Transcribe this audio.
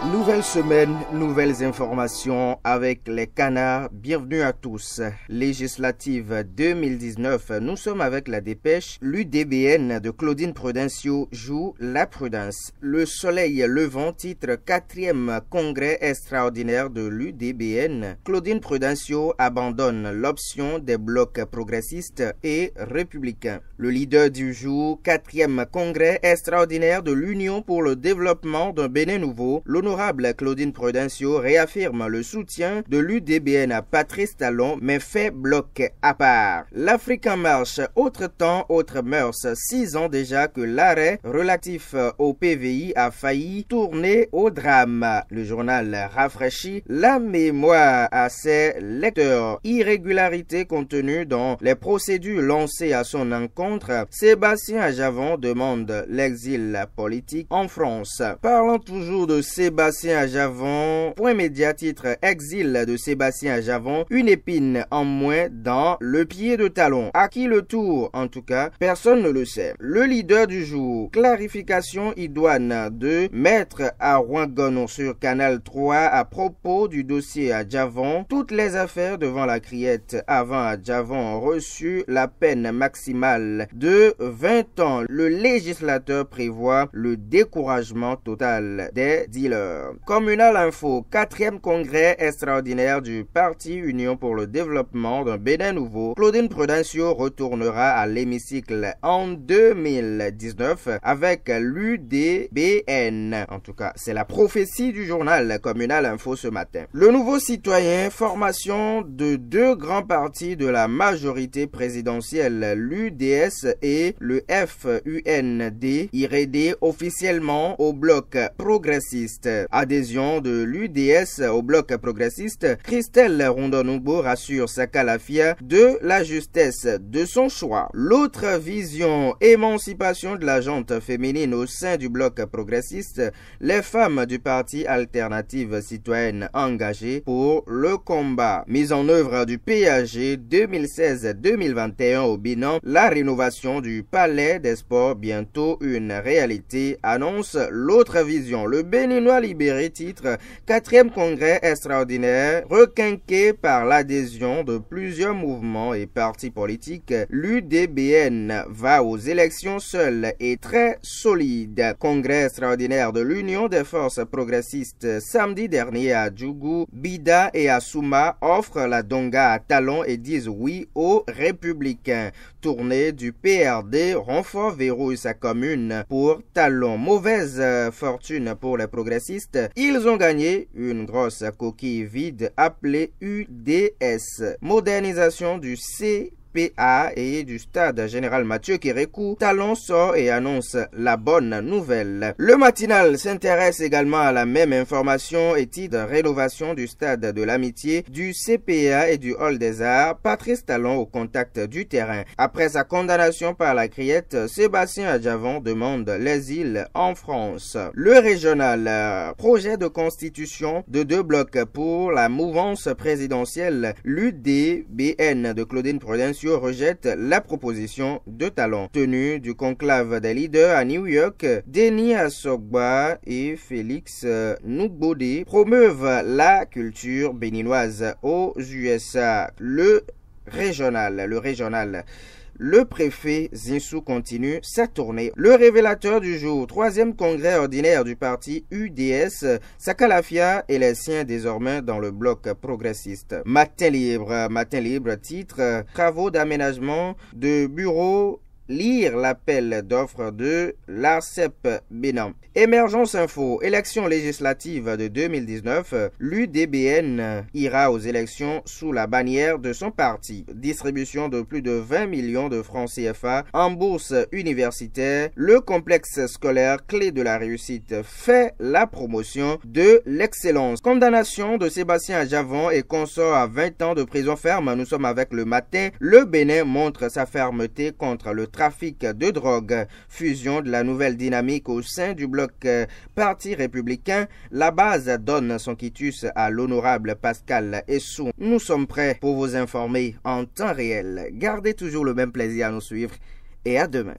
Nouvelle semaine, nouvelles informations avec les canards. Bienvenue à tous. Législative 2019, nous sommes avec la dépêche. L'UDBN de Claudine Prudencio joue la prudence. Le soleil levant titre 4e congrès extraordinaire de l'UDBN. Claudine Prudencio abandonne l'option des blocs progressistes et républicains. Le leader du jour, 4e congrès extraordinaire de l'Union pour le développement d'un Bénin nouveau, l'honorable Claudine Prudencio réaffirme le soutien de l'UDBN à Patrice Talon, mais fait bloc à part. L'Afrique en marche, autre temps, autre mœurs. 6 ans déjà que l'arrêt relatif au PVI a failli tourner au drame. Le journal rafraîchit la mémoire à ses lecteurs. Irrégularité contenue dans les procédures lancées à son encontre. Sébastien Ajavon demande l'exil politique en France. Parlant toujours de Sébastien Ajavon, point média titre exil de Sébastien Ajavon, une épine en moins dans le pied de Talon. À qui le tour, en tout cas, personne ne le sait. Le leader du jour, clarification idoine de Maître Arwangono sur Canal 3 à propos du dossier Adjavon. Toutes les affaires devant la criette avant Adjavon ont reçu la peine maximale de 20 ans. Le législateur prévoit le découragement total des dealers. Communal Info, 4e congrès extraordinaire du Parti Union pour le développement d'un Bénin nouveau. Claudine Prudencio retournera à l'hémicycle en 2019 avec l'UDBN. En tout cas, c'est la prophétie du journal Communal Info ce matin. Le nouveau citoyen, formation de 2 grands partis de la majorité présidentielle, l'UDS et le FUND, irrédé officiellement au bloc progressiste. Adhésion de l'UDS au bloc progressiste, Christelle Rondonoubo rassure Sakalafia de la justesse de son choix. L'autre vision, émancipation de la gente féminine au sein du bloc progressiste, les femmes du parti Alternative Citoyenne engagées pour le combat. Mise en œuvre du PAG 2016-2021 au Bénin, la rénovation du palais des sports bientôt une réalité, annonce l'autre vision. Le Béninois libéré titre 4e congrès extraordinaire requinqué par l'adhésion de plusieurs mouvements et partis politiques. L'UDBN va aux élections seul et très solide. Congrès extraordinaire de l'Union des forces progressistes samedi dernier à Djougou, Bida et Assouma offrent la donga à Talon et disent oui aux républicains. Tournée du PRD, Renfort verrouille sa commune pour Talon. Mauvaise fortune pour les progressistes. Ils ont gagné une grosse coquille vide appelée UDS. Modernisation du CPA et du stade général Mathieu Kérékou, Talon sort et annonce la bonne nouvelle. Le matinal s'intéresse également à la même information et titre rénovation du stade de l'amitié, du CPA et du Hall des Arts. Patrice Talon au contact du terrain. Après sa condamnation par la criette, Sébastien Adjavon demande l'exil en France. Le régional, projet de constitution de 2 blocs pour la mouvance présidentielle. L'UDBN de Claudine Prudencio rejette la proposition de Talon. Tenue du conclave des leaders à New York, Denis Assogba et Félix Nougbodé promeuvent la culture béninoise aux USA. Le régional. Le préfet Zinsou continue sa tournée. Le révélateur du jour, 3e congrès ordinaire du parti UDS, Sakalafia et les siens désormais dans le bloc progressiste. Matin libre, titre travaux d'aménagement de bureaux. Lire l'appel d'offres de l'ARCEP Bénin. Émergence Info, élections législatives de 2019, l'UDBN ira aux élections sous la bannière de son parti. Distribution de plus de 20 millions de francs CFA en bourse universitaire. Le complexe scolaire clé de la réussite fait la promotion de l'excellence. Condamnation de Sébastien Ajavon et consort à 20 ans de prison ferme. Nous sommes avec le matin. Le Bénin montre sa fermeté contre le trafic de drogue. Fusion de la nouvelle dynamique au sein du bloc Parti républicain. La base donne son quitus à l'honorable Pascal Essou. Nous sommes prêts pour vous informer en temps réel. Gardez toujours le même plaisir à nous suivre et à demain.